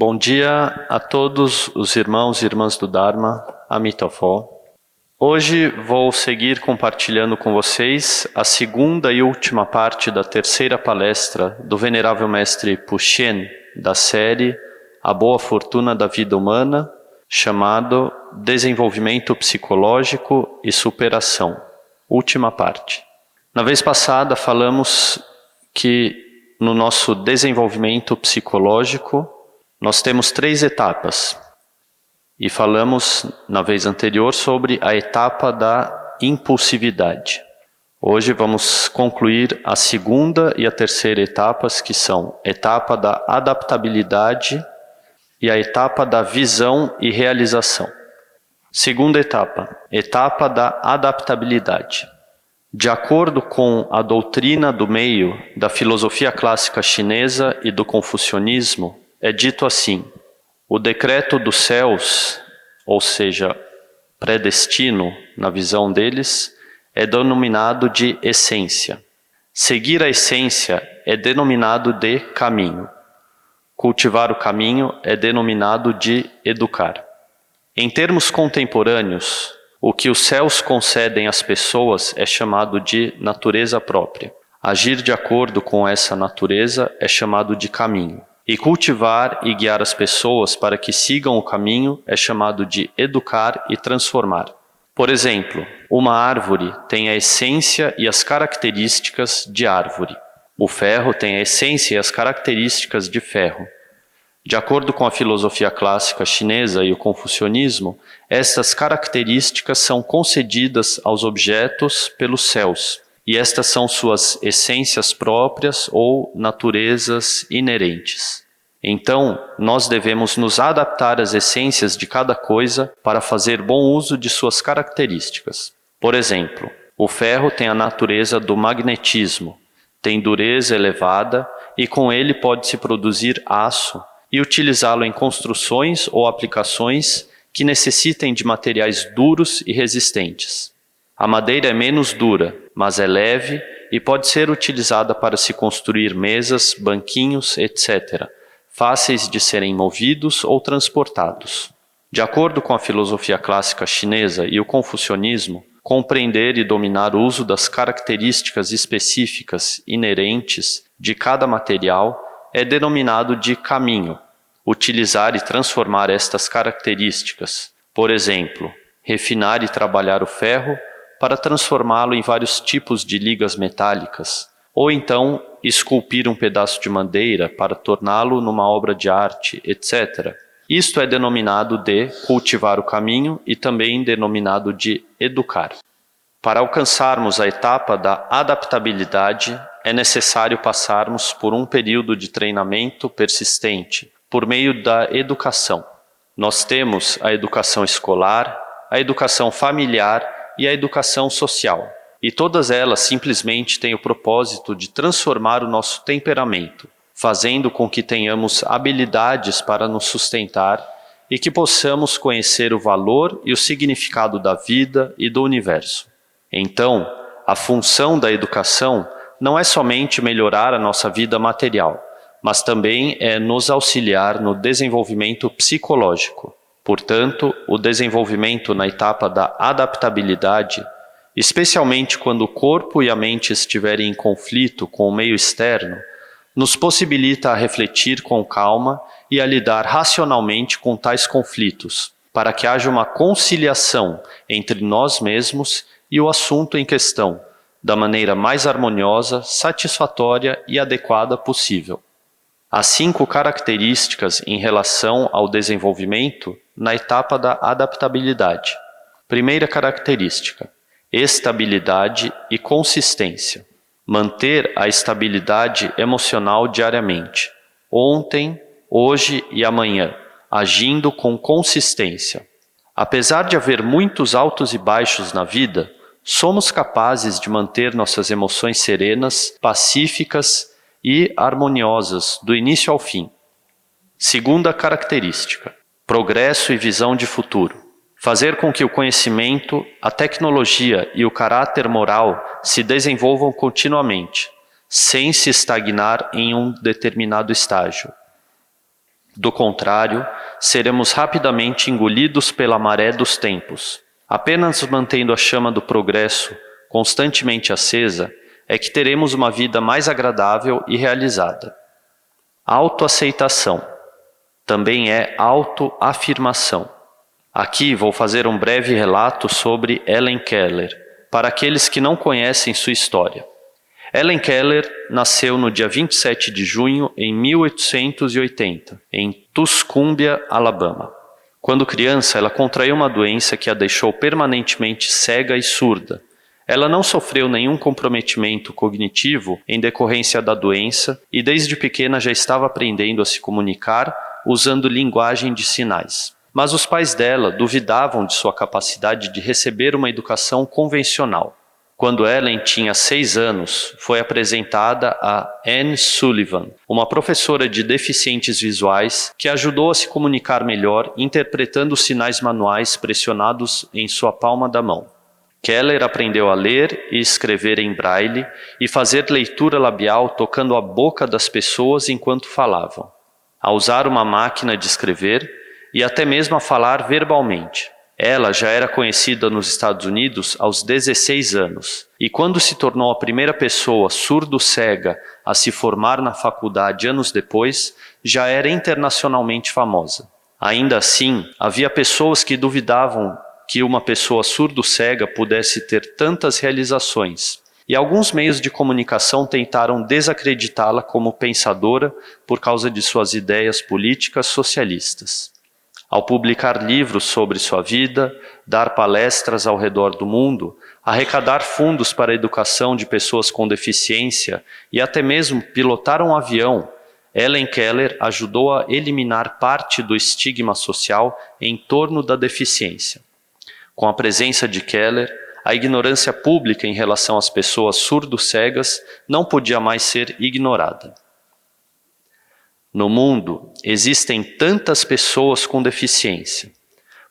Bom dia a todos os irmãos e irmãs do Dharma, Amitabha. Hoje vou seguir compartilhando com vocês a segunda e última parte da terceira palestra do Venerável Mestre Puxien, da série A Boa Fortuna da Vida Humana, chamado Desenvolvimento Psicológico e Superação, última parte. Na vez passada falamos que no nosso desenvolvimento psicológico nós temos 3 etapas. E falamos na vez anterior sobre a etapa da impulsividade. Hoje vamos concluir a segunda e a terceira etapas, que são a etapa da adaptabilidade e a etapa da visão e realização. Segunda etapa, etapa da adaptabilidade. De acordo com a doutrina do meio da filosofia clássica chinesa e do confucionismo, é dito assim: o decreto dos céus, ou seja, predestino na visão deles, é denominado de essência. Seguir a essência é denominado de caminho. Cultivar o caminho é denominado de educar. Em termos contemporâneos, o que os céus concedem às pessoas é chamado de natureza própria. Agir de acordo com essa natureza é chamado de caminho. E cultivar e guiar as pessoas para que sigam o caminho é chamado de educar e transformar. Por exemplo, uma árvore tem a essência e as características de árvore. O ferro tem a essência e as características de ferro. De acordo com a filosofia clássica chinesa e o confucionismo, estas características são concedidas aos objetos pelos céus, e estas são suas essências próprias ou naturezas inerentes. Então, nós devemos nos adaptar às essências de cada coisa para fazer bom uso de suas características. Por exemplo, o ferro tem a natureza do magnetismo, tem dureza elevada e com ele pode-se produzir aço e utilizá-lo em construções ou aplicações que necessitem de materiais duros e resistentes. A madeira é menos dura, mas é leve e pode ser utilizada para se construir mesas, banquinhos, etc., fáceis de serem movidos ou transportados. De acordo com a filosofia clássica chinesa e o confucionismo, compreender e dominar o uso das características específicas inerentes de cada material é denominado de caminho. Utilizar e transformar estas características, por exemplo, refinar e trabalhar o ferro para transformá-lo em vários tipos de ligas metálicas, ou então esculpir um pedaço de madeira para torná-lo numa obra de arte, etc. Isto é denominado de cultivar o caminho e também denominado de educar. Para alcançarmos a etapa da adaptabilidade, é necessário passarmos por um período de treinamento persistente, por meio da educação. Nós temos a educação escolar, a educação familiar e a educação social. E todas elas simplesmente têm o propósito de transformar o nosso temperamento, fazendo com que tenhamos habilidades para nos sustentar e que possamos conhecer o valor e o significado da vida e do universo. Então, a função da educação não é somente melhorar a nossa vida material, mas também é nos auxiliar no desenvolvimento psicológico. Portanto, o desenvolvimento na etapa da adaptabilidade, especialmente quando o corpo e a mente estiverem em conflito com o meio externo, nos possibilita a refletir com calma e a lidar racionalmente com tais conflitos, para que haja uma conciliação entre nós mesmos e o assunto em questão, da maneira mais harmoniosa, satisfatória e adequada possível. As 5 características em relação ao desenvolvimento na etapa da adaptabilidade. Primeira característica: estabilidade e consistência. Manter a estabilidade emocional diariamente, ontem, hoje e amanhã, agindo com consistência. Apesar de haver muitos altos e baixos na vida, somos capazes de manter nossas emoções serenas, pacíficas e harmoniosas do início ao fim. Segunda característica: progresso e visão de futuro. Fazer com que o conhecimento, a tecnologia e o caráter moral se desenvolvam continuamente, sem se estagnar em um determinado estágio. Do contrário, seremos rapidamente engolidos pela maré dos tempos. Apenas mantendo a chama do progresso constantemente acesa é que teremos uma vida mais agradável e realizada. Autoaceitação também é autoafirmação. Aqui vou fazer um breve relato sobre Helen Keller, para aqueles que não conhecem sua história. Helen Keller nasceu no dia 27 de junho em 1880, em Tuscumbia, Alabama. Quando criança, ela contraiu uma doença que a deixou permanentemente cega e surda. Ela não sofreu nenhum comprometimento cognitivo em decorrência da doença e desde pequena já estava aprendendo a se comunicar usando linguagem de sinais. Mas os pais dela duvidavam de sua capacidade de receber uma educação convencional. Quando Helen tinha 6 anos, foi apresentada a Anne Sullivan, uma professora de deficientes visuais que ajudou a se comunicar melhor interpretando sinais manuais pressionados em sua palma da mão. Keller aprendeu a ler e escrever em braille e fazer leitura labial tocando a boca das pessoas enquanto falavam, a usar uma máquina de escrever e até mesmo a falar verbalmente. Ela já era conhecida nos Estados Unidos aos 16 anos, e quando se tornou a primeira pessoa surdo-cega a se formar na faculdade anos depois, já era internacionalmente famosa. Ainda assim, havia pessoas que duvidavam que uma pessoa surdo-cega pudesse ter tantas realizações, e alguns meios de comunicação tentaram desacreditá-la como pensadora por causa de suas ideias políticas socialistas. Ao publicar livros sobre sua vida, dar palestras ao redor do mundo, arrecadar fundos para a educação de pessoas com deficiência e até mesmo pilotar um avião, Helen Keller ajudou a eliminar parte do estigma social em torno da deficiência. Com a presença de Keller, a ignorância pública em relação às pessoas surdo-cegas não podia mais ser ignorada. No mundo, existem tantas pessoas com deficiência.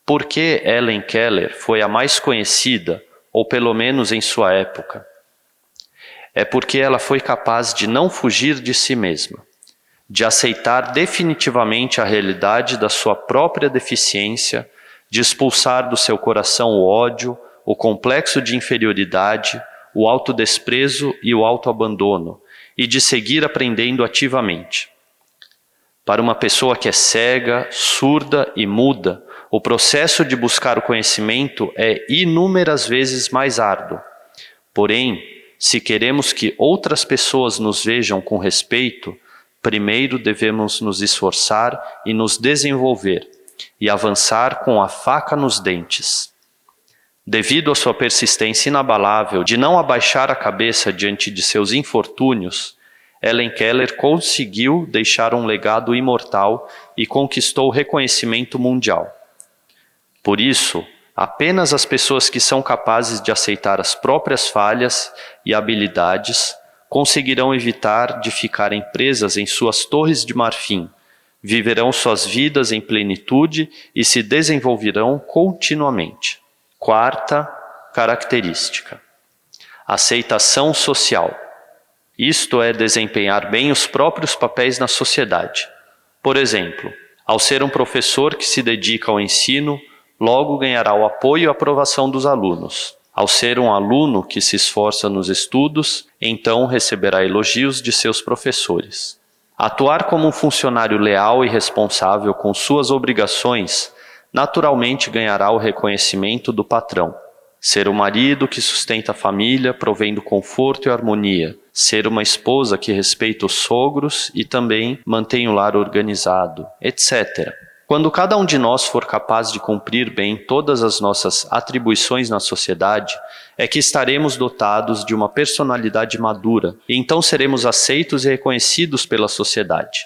Por que Helen Keller foi a mais conhecida, ou pelo menos em sua época? É porque ela foi capaz de não fugir de si mesma, de aceitar definitivamente a realidade da sua própria deficiência, de expulsar do seu coração o ódio, o complexo de inferioridade, o autodesprezo e o autoabandono, e de seguir aprendendo ativamente. Para uma pessoa que é cega, surda e muda, o processo de buscar o conhecimento é inúmeras vezes mais árduo. Porém, se queremos que outras pessoas nos vejam com respeito, primeiro devemos nos esforçar e nos desenvolver, e avançar com a faca nos dentes. Devido à sua persistência inabalável de não abaixar a cabeça diante de seus infortúnios, Helen Keller conseguiu deixar um legado imortal e conquistou reconhecimento mundial. Por isso, apenas as pessoas que são capazes de aceitar as próprias falhas e habilidades conseguirão evitar de ficarem presas em suas torres de marfim, viverão suas vidas em plenitude e se desenvolverão continuamente. Quarta característica: aceitação social. Isto é desempenhar bem os próprios papéis na sociedade. Por exemplo, ao ser um professor que se dedica ao ensino, logo ganhará o apoio e a aprovação dos alunos. Ao ser um aluno que se esforça nos estudos, então receberá elogios de seus professores. Atuar como um funcionário leal e responsável com suas obrigações, naturalmente ganhará o reconhecimento do patrão. Ser um marido que sustenta a família, provendo conforto e harmonia. Ser uma esposa que respeita os sogros e também mantém o lar organizado, etc. Quando cada um de nós for capaz de cumprir bem todas as nossas atribuições na sociedade, é que estaremos dotados de uma personalidade madura e então seremos aceitos e reconhecidos pela sociedade.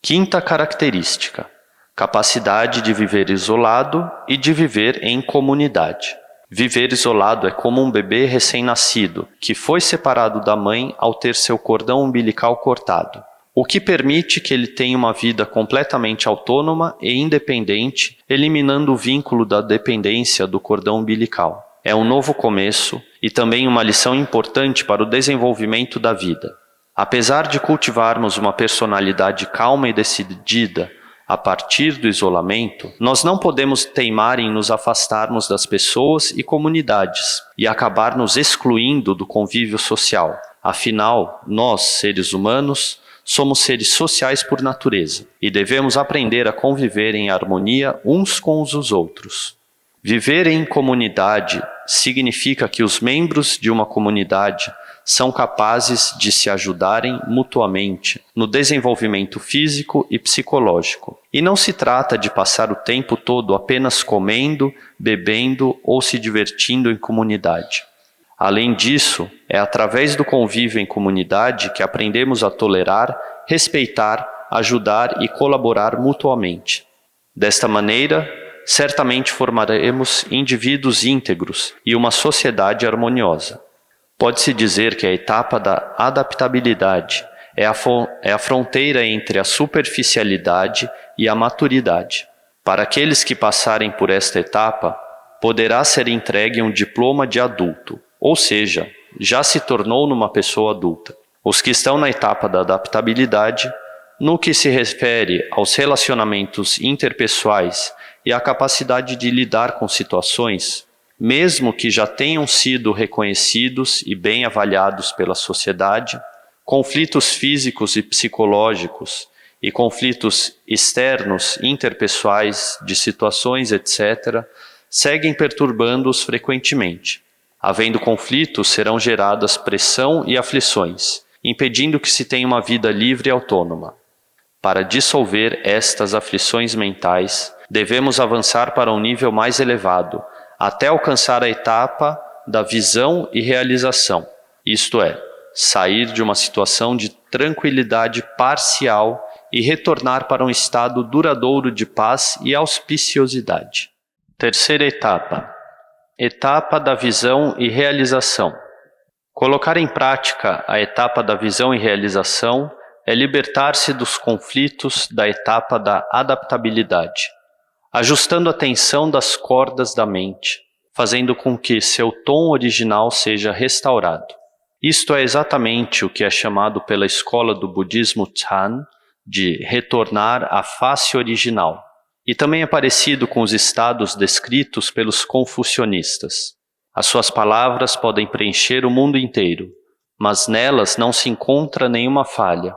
Quinta característica: capacidade de viver isolado e de viver em comunidade. Viver isolado é como um bebê recém-nascido, que foi separado da mãe ao ter seu cordão umbilical cortado, o que permite que ele tenha uma vida completamente autônoma e independente, eliminando o vínculo da dependência do cordão umbilical. É um novo começo e também uma lição importante para o desenvolvimento da vida. Apesar de cultivarmos uma personalidade calma e decidida, a partir do isolamento, nós não podemos teimar em nos afastarmos das pessoas e comunidades e acabar nos excluindo do convívio social. Afinal, nós, seres humanos, somos seres sociais por natureza e devemos aprender a conviver em harmonia uns com os outros. Viver em comunidade significa que os membros de uma comunidade são capazes de se ajudarem mutuamente no desenvolvimento físico e psicológico. E não se trata de passar o tempo todo apenas comendo, bebendo ou se divertindo em comunidade. Além disso, é através do convívio em comunidade que aprendemos a tolerar, respeitar, ajudar e colaborar mutuamente. Desta maneira, certamente formaremos indivíduos íntegros e uma sociedade harmoniosa. Pode-se dizer que a etapa da adaptabilidade é a fronteira entre a superficialidade e a maturidade. Para aqueles que passarem por esta etapa, poderá ser entregue um diploma de adulto, ou seja, já se tornou numa pessoa adulta. Os que estão na etapa da adaptabilidade, no que se refere aos relacionamentos interpessoais e à capacidade de lidar com situações, mesmo que já tenham sido reconhecidos e bem avaliados pela sociedade, conflitos físicos e psicológicos e conflitos externos, interpessoais, de situações, etc., seguem perturbando-os frequentemente. Havendo conflitos, serão geradas pressão e aflições, impedindo que se tenha uma vida livre e autônoma. Para dissolver estas aflições mentais, devemos avançar para um nível mais elevado, até alcançar a etapa da visão e realização, isto é, sair de uma situação de tranquilidade parcial e retornar para um estado duradouro de paz e auspiciosidade. Terceira etapa, etapa da visão e realização. Colocar em prática a etapa da visão e realização é libertar-se dos conflitos da etapa da adaptabilidade, ajustando a tensão das cordas da mente, fazendo com que seu tom original seja restaurado. Isto é exatamente o que é chamado pela escola do budismo Chan de retornar à face original, e também é parecido com os estados descritos pelos confucionistas. As suas palavras podem preencher o mundo inteiro, mas nelas não se encontra nenhuma falha.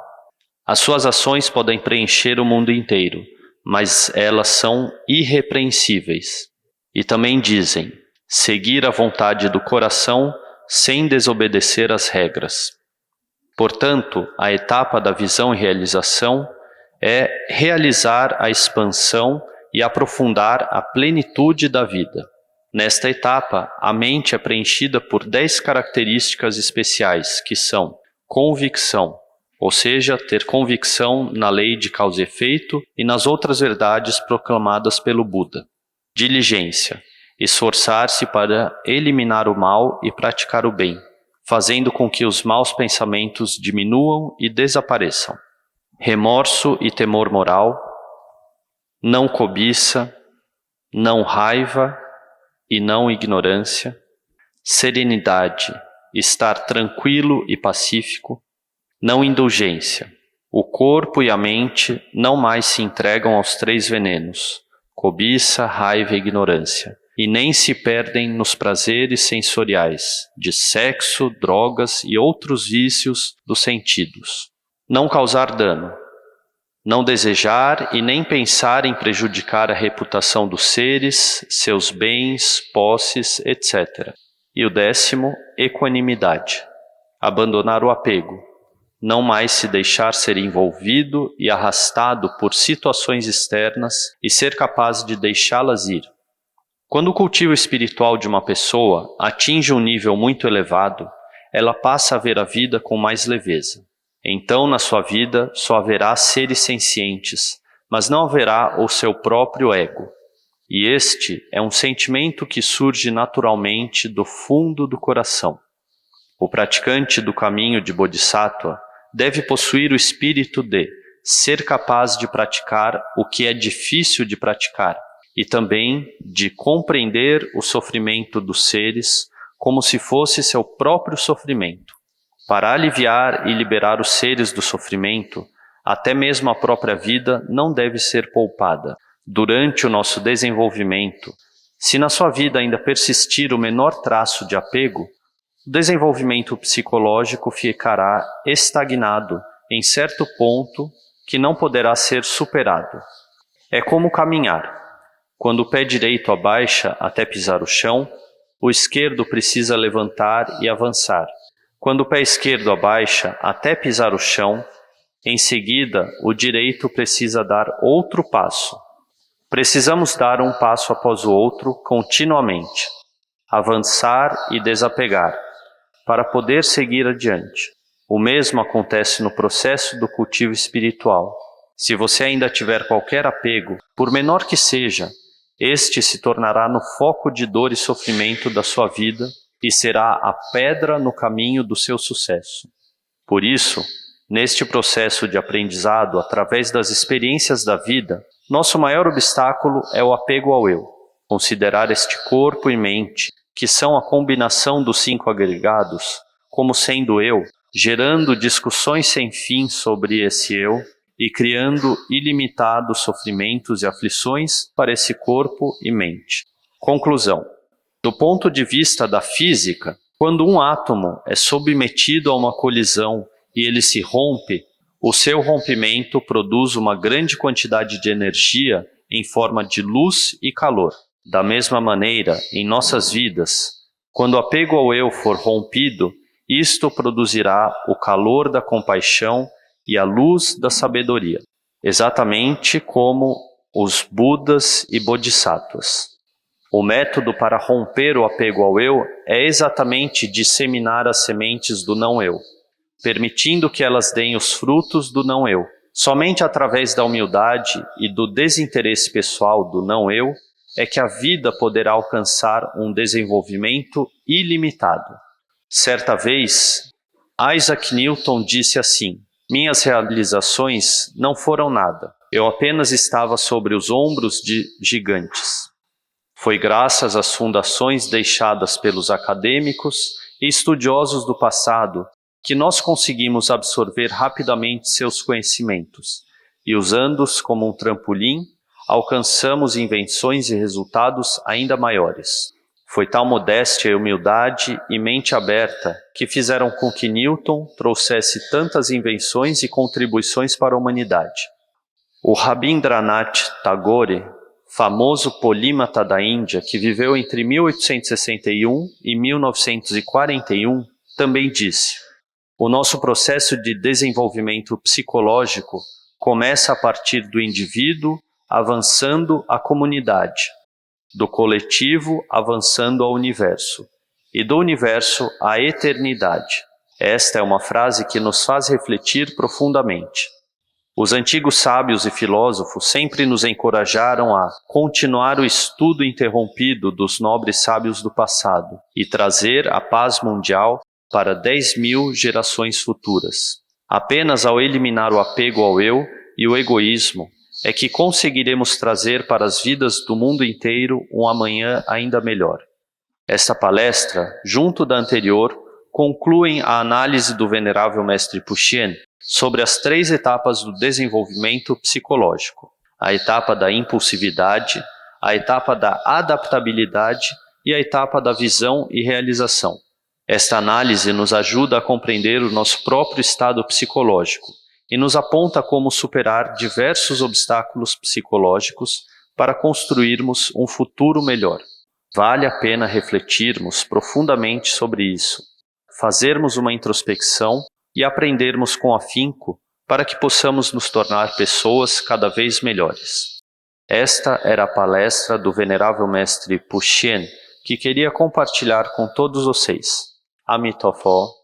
As suas ações podem preencher o mundo inteiro, mas elas são irrepreensíveis. E também dizem, seguir a vontade do coração sem desobedecer às regras. Portanto, a etapa da visão e realização é realizar a expansão e aprofundar a plenitude da vida. Nesta etapa, a mente é preenchida por 10 características especiais, que são convicção, ou seja, ter convicção na lei de causa e efeito e nas outras verdades proclamadas pelo Buda. Diligência, esforçar-se para eliminar o mal e praticar o bem, fazendo com que os maus pensamentos diminuam e desapareçam. Remorso e temor moral, não cobiça, não raiva e não ignorância, serenidade, estar tranquilo e pacífico, não indulgência. O corpo e a mente não mais se entregam aos 3 venenos, cobiça, raiva e ignorância, e nem se perdem nos prazeres sensoriais, de sexo, drogas e outros vícios dos sentidos. Não causar dano, não desejar e nem pensar em prejudicar a reputação dos seres, seus bens, posses, etc. E o 10º, equanimidade, abandonar o apego, não mais se deixar ser envolvido e arrastado por situações externas e ser capaz de deixá-las ir. Quando o cultivo espiritual de uma pessoa atinge um nível muito elevado, ela passa a ver a vida com mais leveza. Então, na sua vida, só haverá seres sencientes, mas não haverá o seu próprio ego. E este é um sentimento que surge naturalmente do fundo do coração. O praticante do caminho de Bodhisattva deve possuir o espírito de ser capaz de praticar o que é difícil de praticar e também de compreender o sofrimento dos seres como se fosse seu próprio sofrimento. Para aliviar e liberar os seres do sofrimento, Até mesmo a própria vida não deve ser poupada. Durante o nosso desenvolvimento, se na sua vida ainda persistir o menor traço de apego, o desenvolvimento psicológico ficará estagnado em certo ponto que não poderá ser superado. É como caminhar. Quando o pé direito abaixa até pisar o chão, o esquerdo precisa levantar e avançar. Quando o pé esquerdo abaixa até pisar o chão, em seguida, o direito precisa dar outro passo. Precisamos dar um passo após o outro continuamente, avançar e desapegar, para poder seguir adiante. O mesmo acontece no processo do cultivo espiritual. Se você ainda tiver qualquer apego, por menor que seja, este se tornará no foco de dor e sofrimento da sua vida e será a pedra no caminho do seu sucesso. Por isso, neste processo de aprendizado, através das experiências da vida, nosso maior obstáculo é o apego ao eu. Considerar este corpo e mente, que são a combinação dos 5 agregados, como sendo eu, gerando discussões sem fim sobre esse eu e criando ilimitados sofrimentos e aflições para esse corpo e mente. Conclusão. Do ponto de vista da física, quando um átomo é submetido a uma colisão e ele se rompe, o seu rompimento produz uma grande quantidade de energia em forma de luz e calor. Da mesma maneira, em nossas vidas, quando o apego ao eu for rompido, isto produzirá o calor da compaixão e a luz da sabedoria, exatamente como os Budas e Bodhisattvas. O método para romper o apego ao eu é exatamente disseminar as sementes do não-eu, permitindo que elas deem os frutos do não-eu. Somente através da humildade e do desinteresse pessoal do não-eu é que a vida poderá alcançar um desenvolvimento ilimitado. Certa vez, Isaac Newton disse assim: minhas realizações não foram nada, eu apenas estava sobre os ombros de gigantes. Foi graças às fundações deixadas pelos acadêmicos e estudiosos do passado que nós conseguimos absorver rapidamente seus conhecimentos e, usando-os como um trampolim, alcançamos invenções e resultados ainda maiores. Foi tal modéstia e humildade e mente aberta que fizeram com que Newton trouxesse tantas invenções e contribuições para a humanidade. O Rabindranath Tagore, famoso polímata da Índia, que viveu entre 1861 e 1941, também disse: o nosso processo de desenvolvimento psicológico começa a partir do indivíduo avançando à comunidade, do coletivo avançando ao universo, e do universo à eternidade. Esta é uma frase que nos faz refletir profundamente. Os antigos sábios e filósofos sempre nos encorajaram a continuar o estudo interrompido dos nobres sábios do passado e trazer a paz mundial para 10.000 gerações futuras. Apenas ao eliminar o apego ao eu e o egoísmo é que conseguiremos trazer para as vidas do mundo inteiro um amanhã ainda melhor. Esta palestra, junto da anterior, concluem a análise do venerável mestre Puxien sobre as 3 etapas do desenvolvimento psicológico: a etapa da impulsividade, a etapa da adaptabilidade e a etapa da visão e realização. Esta análise nos ajuda a compreender o nosso próprio estado psicológico e nos aponta como superar diversos obstáculos psicológicos para construirmos um futuro melhor. Vale a pena refletirmos profundamente sobre isso, fazermos uma introspecção e aprendermos com afinco para que possamos nos tornar pessoas cada vez melhores. Esta era a palestra do venerável mestre Puxien, que queria compartilhar com todos vocês. Amitofo.